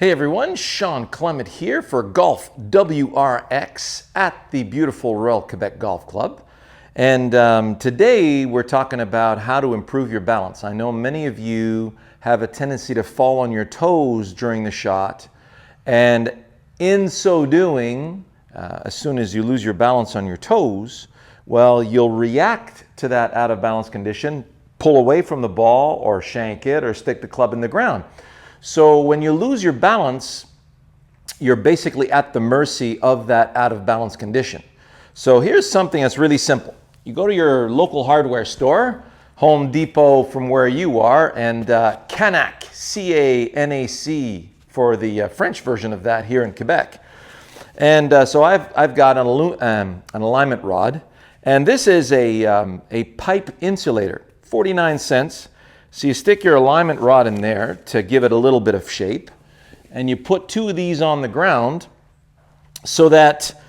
Hey everyone, Shawn Clement here for Golf WRX at the beautiful Royal Quebec Golf Club. And today we're talking about how to improve your balance. I know many of you have a tendency to fall on your toes during the shot, and in so doing, as soon as you lose your balance on your toes, well, you'll react to that out of balance condition, pull away from the ball or shank it or stick the club in the ground. So when you lose your balance, you're basically at the mercy of that out of balance condition. So here's something that's really simple. You go to your local hardware store, Home Depot from where you are, and Canac, C-A-N-A-C for the French version of that here in Quebec. And so I've got an alignment rod, and this is a pipe insulator, 49 cents. So you stick your alignment rod in there to give it a little bit of shape, and you put two of these on the ground so that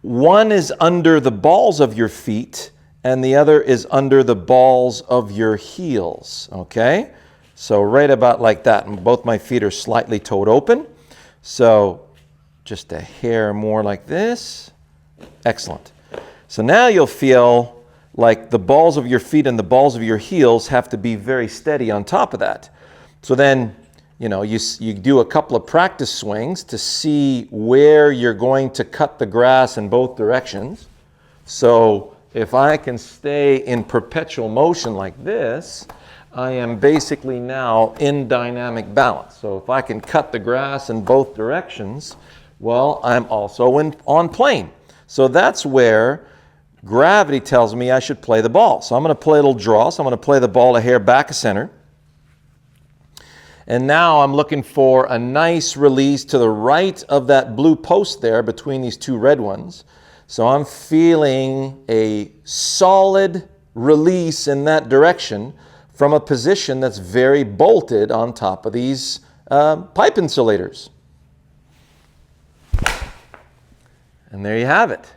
one is under the balls of your feet and the other is under the balls of your heels, okay? So right about like that, and both my feet are slightly toed open. So just a hair more like this. Excellent. So now you'll feel like the balls of your feet and the balls of your heels have to be very steady on top of that. So then, you do a couple of practice swings to see where you're going to cut the grass in both directions. So if I can stay in perpetual motion like this, I am basically now in dynamic balance. So if I can cut the grass in both directions, well, I'm also on plane. So that's where gravity tells me I should play the ball. So I'm going to play a little draw. So I'm going to play the ball a hair back of center. And now I'm looking for a nice release to the right of that blue post there between these two red ones. So I'm feeling a solid release in that direction from a position that's very bolted on top of these pipe insulators. And there you have it.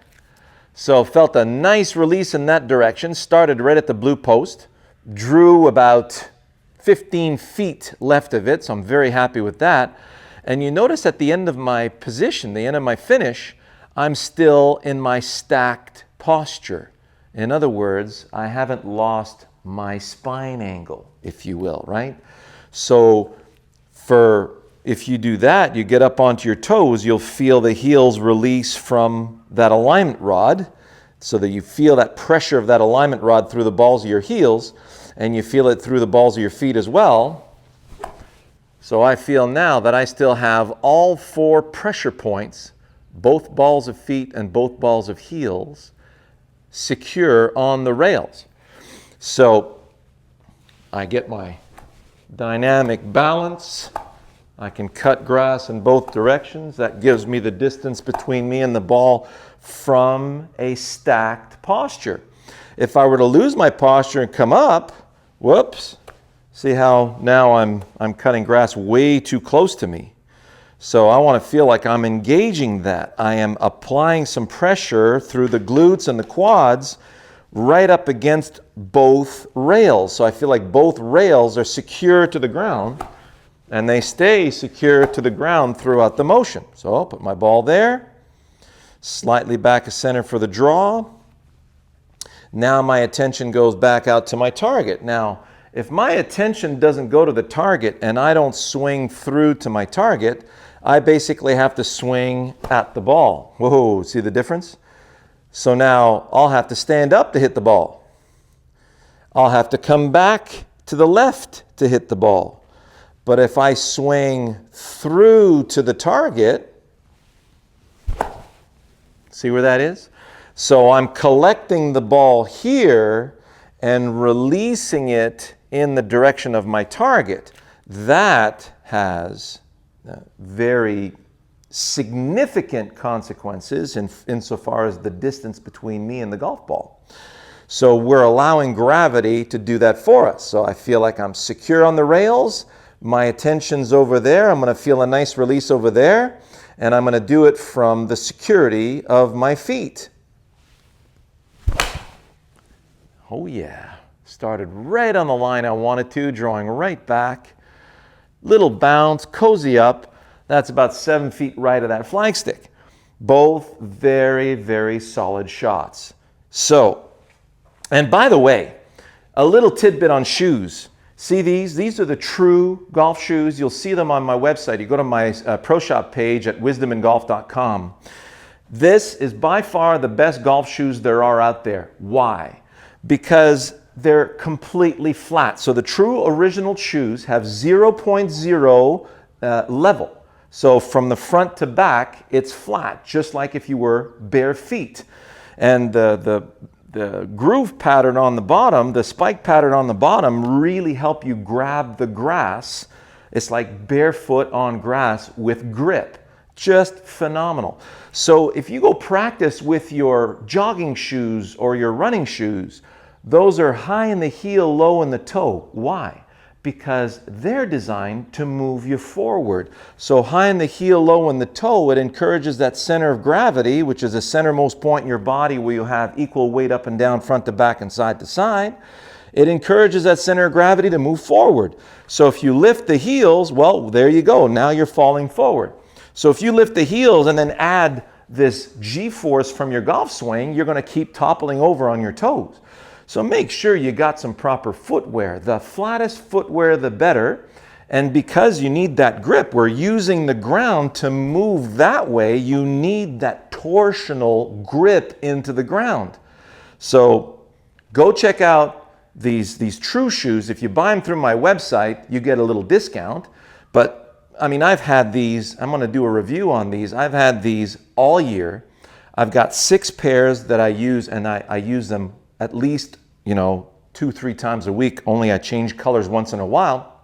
So felt a nice release in that direction, started right at the blue post, drew about 15 feet left of it, so I'm very happy with that. And you notice at the end of my position, the end of my finish, I'm still in my stacked posture. In other words, I haven't lost my spine angle, if you will, right? So if you do that, you get up onto your toes, you'll feel the heels release from that alignment rod, so that you feel that pressure of that alignment rod through the balls of your heels, and you feel it through the balls of your feet as well. So I feel now that I still have all four pressure points, both balls of feet and both balls of heels, secure on the rails. So I get my dynamic balance. I can cut grass in both directions. That gives me the distance between me and the ball from a stacked posture. If I were to lose my posture and come up, whoops, see how now I'm cutting grass way too close to me. So I want to feel like I'm engaging that. I am applying some pressure through the glutes and the quads right up against both rails. So I feel like both rails are secure to the ground, and they stay secure to the ground throughout the motion. So I'll put my ball there, slightly back of center for the draw. Now my attention goes back out to my target. Now, if my attention doesn't go to the target and I don't swing through to my target, I basically have to swing at the ball. Whoa, see the difference? So now I'll have to stand up to hit the ball. I'll have to come back to the left to hit the ball. But if I swing through to the target, see where that is? So I'm collecting the ball here and releasing it in the direction of my target. That has very significant consequences insofar as the distance between me and the golf ball. So we're allowing gravity to do that for us. So I feel like I'm secure on the rails. My attention's over there. I'm going to feel a nice release over there, and I'm going to do it from the security of my feet. Oh yeah, started right on the line I wanted to, drawing right back. Little bounce, cozy up. That's about 7 feet right of that flagstick. Both very, very solid shots. So, and by the way, a little tidbit on shoes. See these? These are the true golf shoes. You'll see them on my website. You go to my Pro Shop page at wisdomingolf.com. This is by far the best golf shoes there are out there. Why? Because they're completely flat. So the true original shoes have 0.0 level. So from the front to back, it's flat, just like if you were bare feet. And the groove pattern on the bottom, the spike pattern on the bottom really help you grab the grass. It's like barefoot on grass with grip. Just phenomenal. So if you go practice with your jogging shoes or your running shoes, those are high in the heel, low in the toe. Why? Because they're designed to move you forward. So high in the heel, low in the toe, it encourages that center of gravity, which is the centermost point in your body where you have equal weight up and down, front to back and side to side. It encourages that center of gravity to move forward. So if you lift the heels, well, there you go. Now you're falling forward. So if you lift the heels and then add this G-force from your golf swing, you're going to keep toppling over on your toes. So make sure you got some proper footwear. The flattest footwear, the better. And because you need that grip, we're using the ground to move that way. You need that torsional grip into the ground. So go check out these true shoes. If you buy them through my website, you get a little discount. But I mean, I've had these, I'm going to do a review on these. I've had these all year. I've got 6 pairs that I use, and I use them at least, 2-3 times a week. Only I change colors once in a while.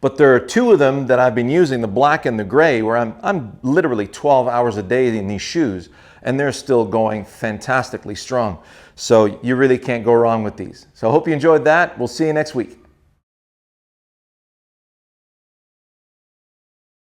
But there are 2 of them that I've been using, the black and the gray, where I'm literally 12 hours a day in these shoes, and they're still going fantastically strong. So you really can't go wrong with these. So I hope you enjoyed that. We'll see you next week.